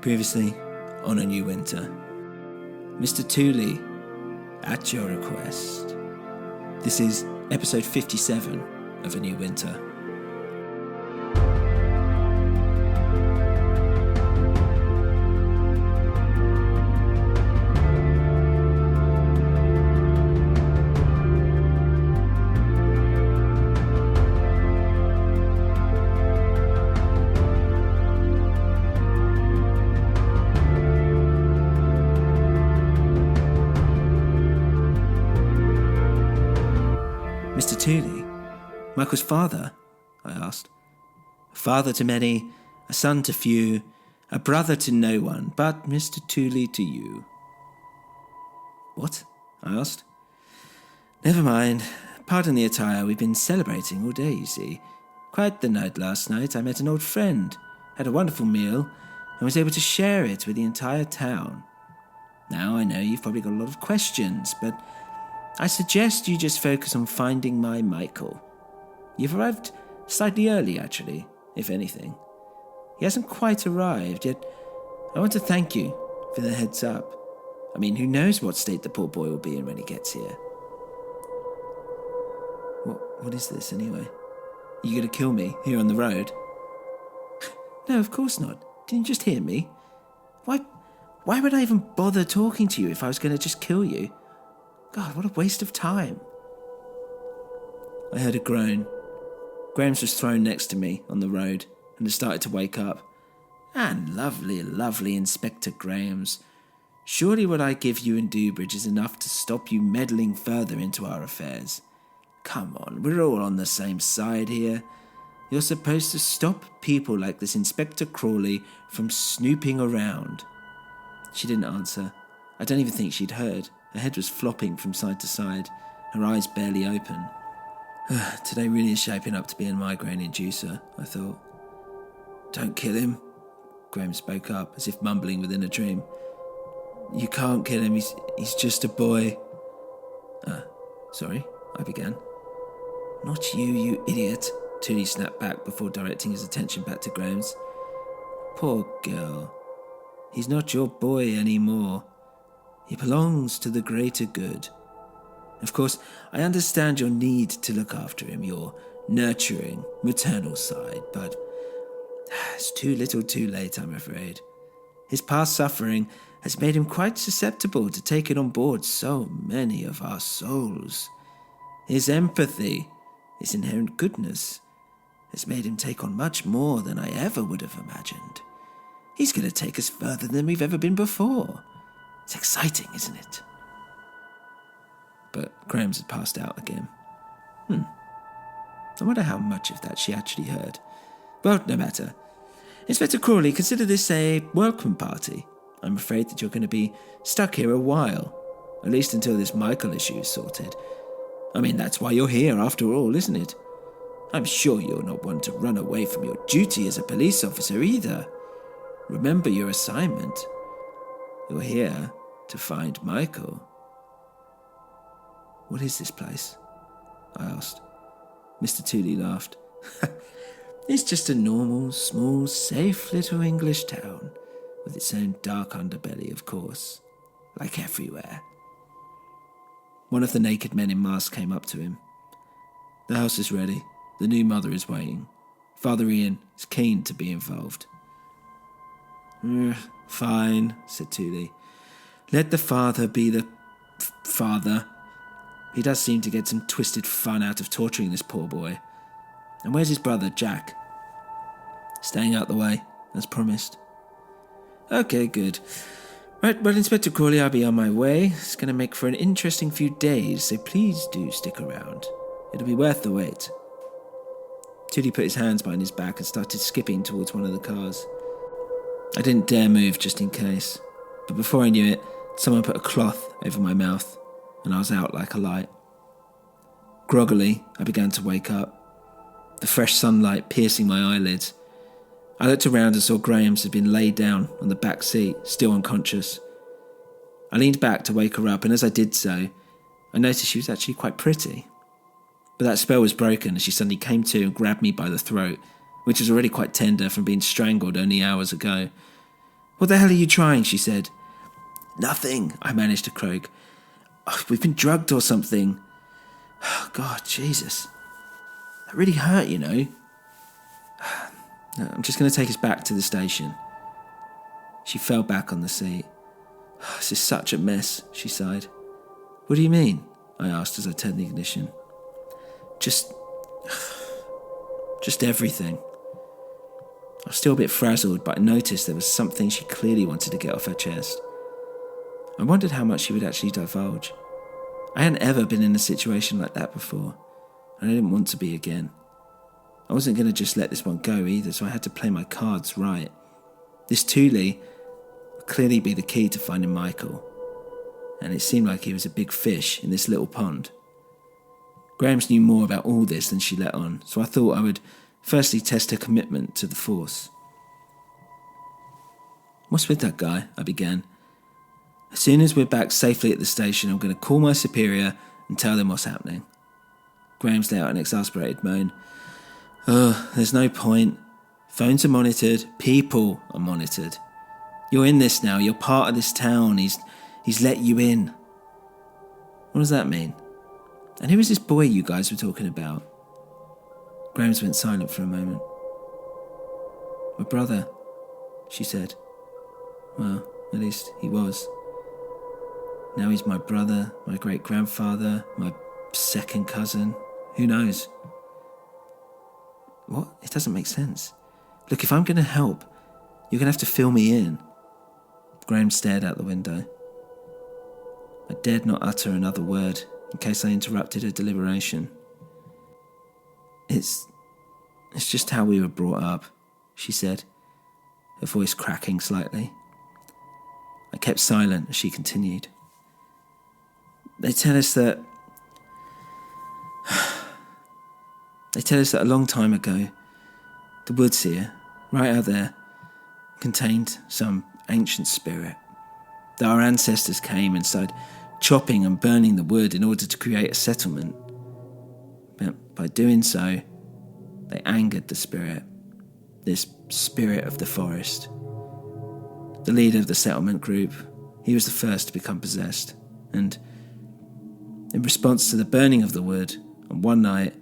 Previously, on A New Winter. Mr. Tooley, at your request. This is episode 57 of A New Winter. Mr. Tooley? Michael's father? I asked. A father to many, a son to few, a brother to no one, but Mr. Tooley to you. What? I asked. Never mind. Pardon the attire, we've been celebrating all day, you see. Quite the night last night. I met an old friend, had a wonderful meal, and was able to share it with the entire town. Now, I know you've probably got a lot of questions, but I suggest you just focus on finding my Michael. You've arrived slightly early, actually, if anything. He hasn't quite arrived, yet I want to thank you for the heads up. I mean, who knows what state the poor boy will be in when he gets here. What is this, anyway? Are you going to kill me here on the road? No, of course not. Didn't you just hear me? Why would I even bother talking to you if I was going to just kill you? God, what a waste of time. I heard a groan. Graham's was thrown next to me on the road and had started to wake up. And lovely Inspector Graham's. Surely what I give you in Dewbridge is enough to stop you meddling further into our affairs. Come on, we're all on the same side here. You're supposed to stop people like this Inspector Crawley from snooping around. She didn't answer. I don't even think she'd heard. Her head was flopping from side to side, her eyes barely open. Today really is shaping up to be a migraine inducer, I thought. Don't kill him, Graham spoke up, as if mumbling within a dream. You can't kill him, he's just a boy. Sorry, I began. Not you, you idiot, Tooley snapped back before directing his attention back to Graham's. Poor girl. He's not your boy anymore. He belongs to the greater good. Of course, I understand your need to look after him, your nurturing, maternal side, but it's too little too late, I'm afraid. His past suffering has made him quite susceptible to taking on board so many of our souls. His empathy, his inherent goodness, has made him take on much more than I ever would have imagined. He's going to take us further than we've ever been before. It's exciting, isn't it? But Graham's had passed out again. I wonder how much of that she actually heard. Well, no matter. Inspector Crawley, consider this a welcome party. I'm afraid that you're going to be stuck here a while, at least until this Michael issue is sorted. I mean, that's why you're here after all, isn't it? I'm sure you're not one to run away from your duty as a police officer either. Remember your assignment. You're here to find Michael. What is this place? I asked. Mr. Tooley laughed. It's just a normal, small, safe little English town, with its own dark underbelly, of course, like everywhere. One of the naked men in masks came up to him. The house is ready. The new mother is waiting. Father Ian is keen to be involved. Fine, said Tooley. Let the father be the father. He does seem to get some twisted fun out of torturing this poor boy. And where's his brother, Jack? Staying out the way, as promised. Okay, good. Right, well, Inspector Crawley, I'll be on my way. It's going to make for an interesting few days, so please do stick around. It'll be worth the wait. Tooley put his hands behind his back and started skipping towards one of the cars. I didn't dare move just in case, but before I knew it, someone put a cloth over my mouth, and I was out like a light. Groggily, I began to wake up, the fresh sunlight piercing my eyelids. I looked around and saw Graham's had been laid down on the back seat, still unconscious. I leaned back to wake her up, and as I did so, I noticed she was actually quite pretty. But that spell was broken as she suddenly came to and grabbed me by the throat, which was already quite tender from being strangled only hours ago. What the hell are you trying? She said. Nothing, I managed to croak. Oh, we've been drugged or something. Oh, God, Jesus. That really hurt, you know. No, I'm just going to take us back to the station. She fell back on the seat. Oh, this is such a mess, she sighed. What do you mean? I asked as I turned the ignition. Just everything. I was still a bit frazzled, but I noticed there was something she clearly wanted to get off her chest. I wondered how much she would actually divulge. I hadn't ever been in a situation like that before, and I didn't want to be again. I wasn't going to just let this one go either, so I had to play my cards right. This Thule would clearly be the key to finding Michael, and it seemed like he was a big fish in this little pond. Grams knew more about all this than she let on, so I thought I would firstly test her commitment to the Force. What's with that guy? I began. As soon as we're back safely at the station, I'm going to call my superior and tell them what's happening. Grams let out an exasperated moan. There's no point. Phones are monitored. People are monitored. You're in this now. You're part of this town. He's let you in. What does that mean? And who is this boy you guys were talking about? Grams went silent for a moment. My brother, she said. Well, at least he was. Now he's my brother, my great-grandfather, my second cousin. Who knows? What? It doesn't make sense. Look, if I'm going to help, you're going to have to fill me in. Graham stared out the window. I dared not utter another word in case I interrupted her deliberation. It's just how we were brought up, she said, her voice cracking slightly. I kept silent as she continued. They tell us that a long time ago, the woods here, right out there, contained some ancient spirit. That our ancestors came and started chopping and burning the wood in order to create a settlement. But by doing so, they angered the spirit, this spirit of the forest. The leader of the settlement group, he was the first to become possessed, and in response to the burning of the wood, on one night,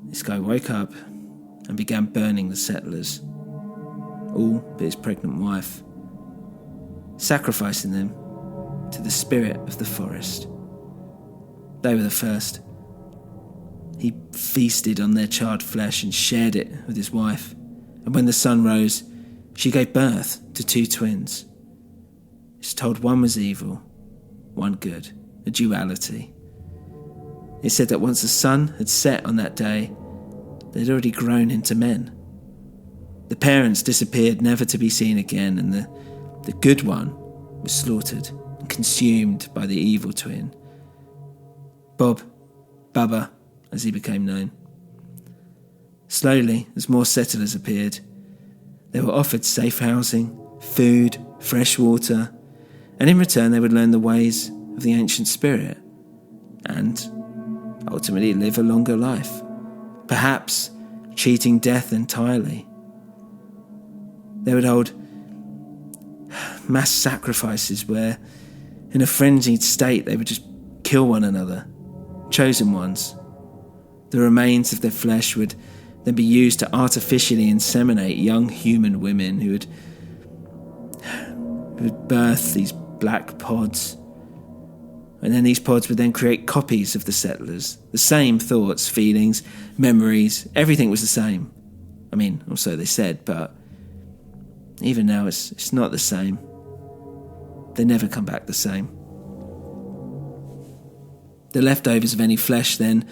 this guy woke up and began burning the settlers, all but his pregnant wife, sacrificing them to the spirit of the forest. They were the first. He feasted on their charred flesh and shared it with his wife, and when the sun rose, she gave birth to 2 twins. It's told one was evil, one good, a duality. It said that once the sun had set on that day, they'd already grown into men. The parents disappeared, never to be seen again, and the good one was slaughtered and consumed by the evil twin. Bob, Bubba, as he became known. Slowly, as more settlers appeared, they were offered safe housing, food, fresh water, and in return they would learn the ways of the ancient spirit and ultimately live a longer life, perhaps cheating death entirely. They would hold mass sacrifices where, in a frenzied state, they would just kill one another, chosen ones. The remains of their flesh would then be used to artificially inseminate young human women who would birth these black pods. And then these pods would then create copies of the settlers. The same thoughts, feelings, memories, everything was the same. I mean, or so they said, but even now it's not the same. They never come back the same. The leftovers of any flesh then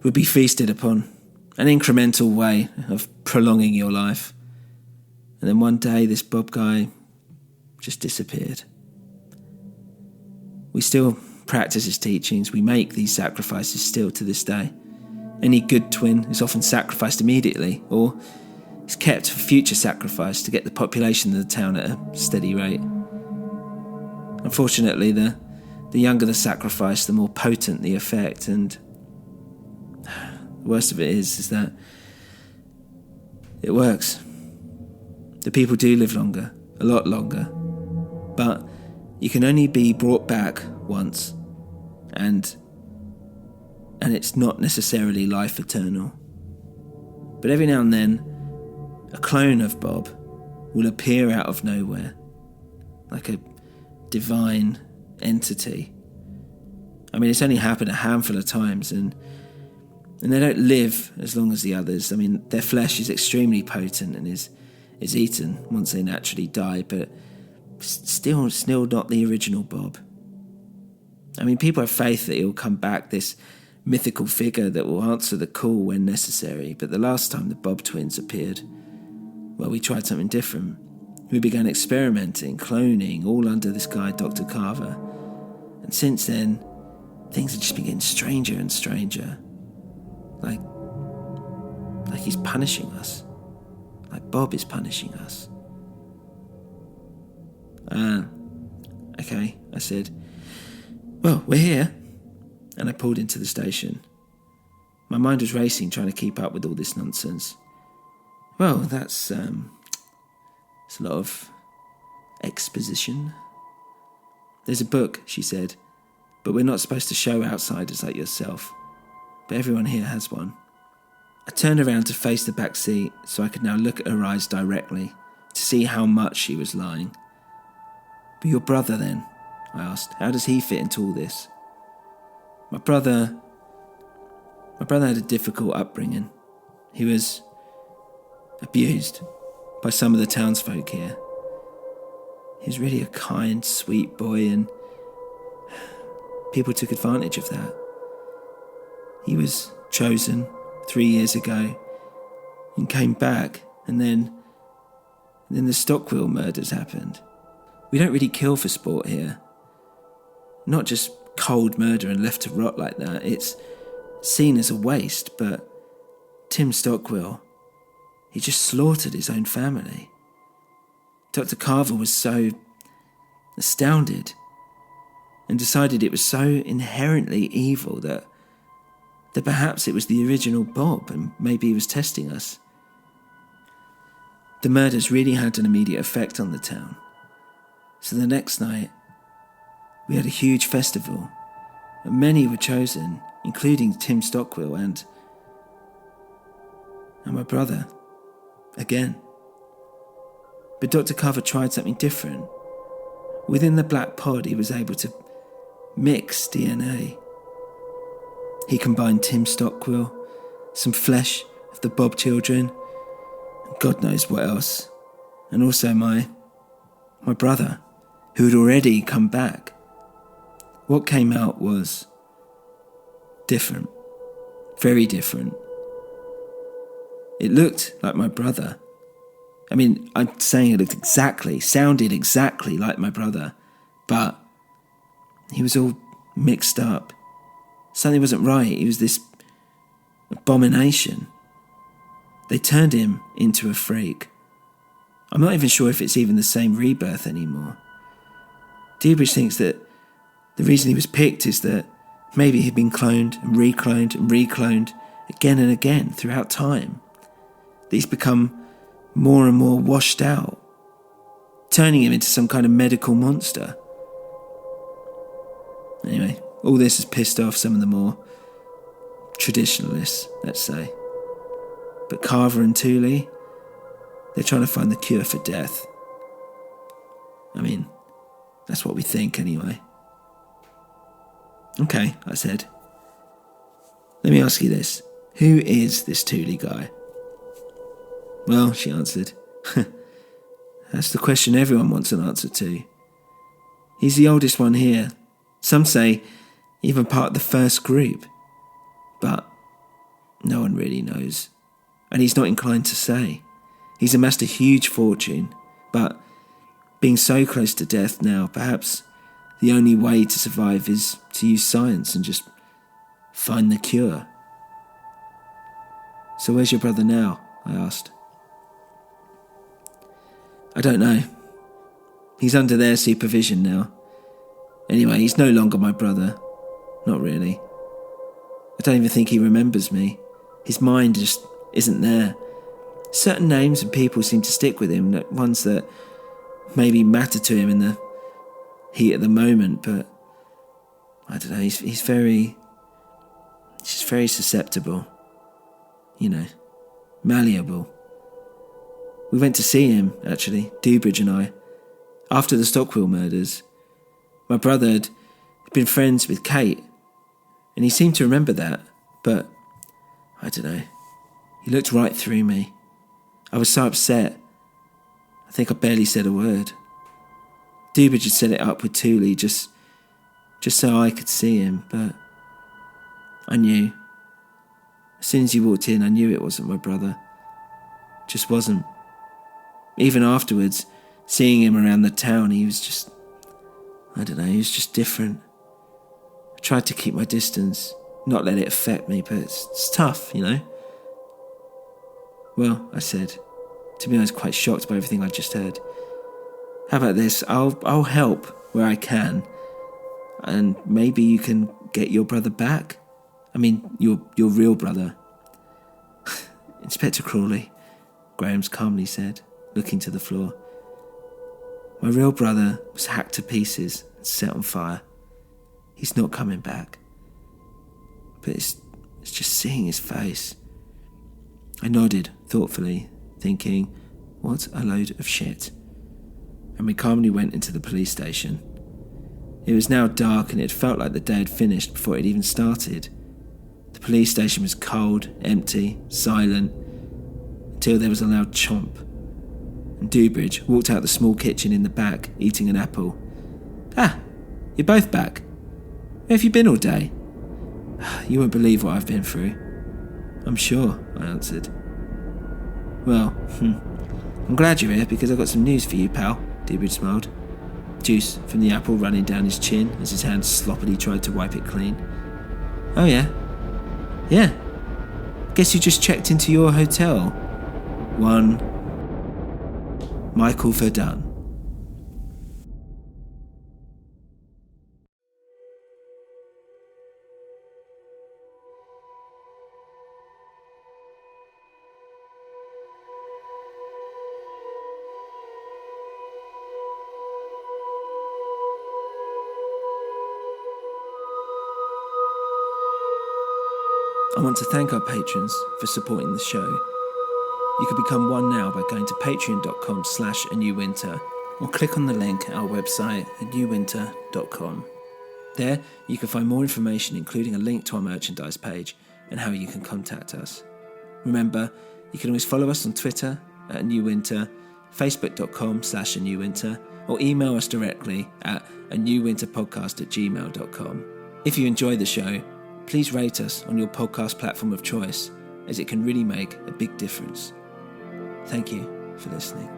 would be feasted upon, an incremental way of prolonging your life. And then one day this Bob guy just disappeared. We still practice his teachings. We make these sacrifices still to this day. Any good twin is often sacrificed immediately, or is kept for future sacrifice to get the population of the town at a steady rate. Unfortunately, the younger the sacrifice, the more potent the effect, and the worst of it is that it works. The people do live longer, a lot longer. But you can only be brought back once, and it's not necessarily life eternal. But every now and then, a clone of Bob will appear out of nowhere, like a divine entity. I mean, it's only happened a handful of times, and they don't live as long as the others. I mean, their flesh is extremely potent and is eaten once they naturally die, but still not the original Bob. I mean, people have faith that he'll come back, this mythical figure that will answer the call when necessary. But the last time the Bob twins appeared, well, we tried something different. We began experimenting, cloning, all under this guy, Dr. Carver. And since then, things have just been getting stranger and stranger. Like he's punishing us. Like Bob is punishing us. Okay, I said. Well, we're here. And I pulled into the station. My mind was racing, trying to keep up with all this nonsense. Well, that's it's a lot of exposition. There's a book, she said, but we're not supposed to show outsiders like yourself. But everyone here has one. I turned around to face the back seat so I could now look at her eyes directly to see how much she was lying. But your brother then, I asked, how does he fit into all this? My brother had a difficult upbringing. He was abused by some of the townsfolk here. He was really a kind, sweet boy, and people took advantage of that. He was chosen 3 years ago and came back, and then the Stockwell murders happened. We don't really kill for sport here. Not just cold murder and left to rot like that. It's seen as a waste, but Tim Stockwell, he just slaughtered his own family. Dr. Carver was so astounded and decided it was so inherently evil that perhaps it was the original Bob and maybe he was testing us. The murders really had an immediate effect on the town. So the next night, we had a huge festival, and many were chosen, including Tim Stockwell and my brother, again. But Dr. Carver tried something different. Within the black pod, he was able to mix DNA. He combined Tim Stockwell, some flesh of the Bob children, and God knows what else, and also my brother, who had already come back. What came out was different, very different. It looked like my brother. I mean, I'm saying it sounded exactly like my brother, but he was all mixed up. Something wasn't right. He was this abomination. They turned him into a freak. I'm not even sure if it's even the same rebirth anymore. Divulges thinks that the reason he was picked is that maybe he'd been cloned and recloned again and again throughout time. That he's become more and more washed out, turning him into some kind of medical monster. Anyway, all this has pissed off some of the more traditionalists, let's say. But Carver and Tooley, they're trying to find the cure for death. I mean, that's what we think anyway. Okay, I said. Let me ask you this. Who is this Tooley guy? Well, she answered, that's the question everyone wants an answer to. He's the oldest one here. Some say even part of the first group. But no one really knows. And he's not inclined to say. He's amassed a huge fortune, but being so close to death now, perhaps the only way to survive is to use science and just find the cure. So where's your brother now? I asked. I don't know. He's under their supervision now. Anyway, he's no longer my brother. Not really. I don't even think he remembers me. His mind just isn't there. Certain names and people seem to stick with him, ones that maybe matter to him in the heat of the moment, but I don't know, he's just very susceptible, malleable. We went to see him, actually, Dewbridge and I, after the Stockwell murders. My brother had been friends with Kate, and he seemed to remember that, but I don't know, he looked right through me. I was so upset, I think I barely said a word. Dewbridge had set it up with Thule just so I could see him, but I knew. As soon as he walked in, I knew it wasn't my brother. Just wasn't. Even afterwards, seeing him around the town, he was just, he was just different. I tried to keep my distance, not let it affect me, but it's tough, Well, I said, to be honest, quite shocked by everything I just heard. How about this? I'll help where I can, and maybe you can get your brother back. I mean, your real brother. Inspector Crawley, Graham's calmly said, looking to the floor. My real brother was hacked to pieces and set on fire. He's not coming back. But it's just seeing his face. I nodded thoughtfully, thinking, what a load of shit. And we calmly went into the police station. It was now dark and it felt like the day had finished before it even started. The police station was cold, empty, silent, until there was a loud chomp. And Dewbridge walked out the small kitchen in the back, eating an apple. Ah, you're both back. Where have you been all day? You won't believe what I've been through. I'm sure, I answered. Well, I'm glad you're here because I've got some news for you, pal, Dewbridge smiled. Juice from the apple running down his chin as his hand sloppily tried to wipe it clean. Oh yeah? Yeah. Guess you just checked into your hotel. One Michael Verdun. I want to thank our patrons for supporting the show. You can become one now by going to patreon.com/anewwinter or click on the link at our website anewwinter.com. There, you can find more information, including a link to our merchandise page and how you can contact us. Remember, you can always follow us on Twitter at anewwinter, facebook.com/anewwinter, or email us directly at anewwinterpodcast@gmail.com. If you enjoy the show, please rate us on your podcast platform of choice, as it can really make a big difference. Thank you for listening.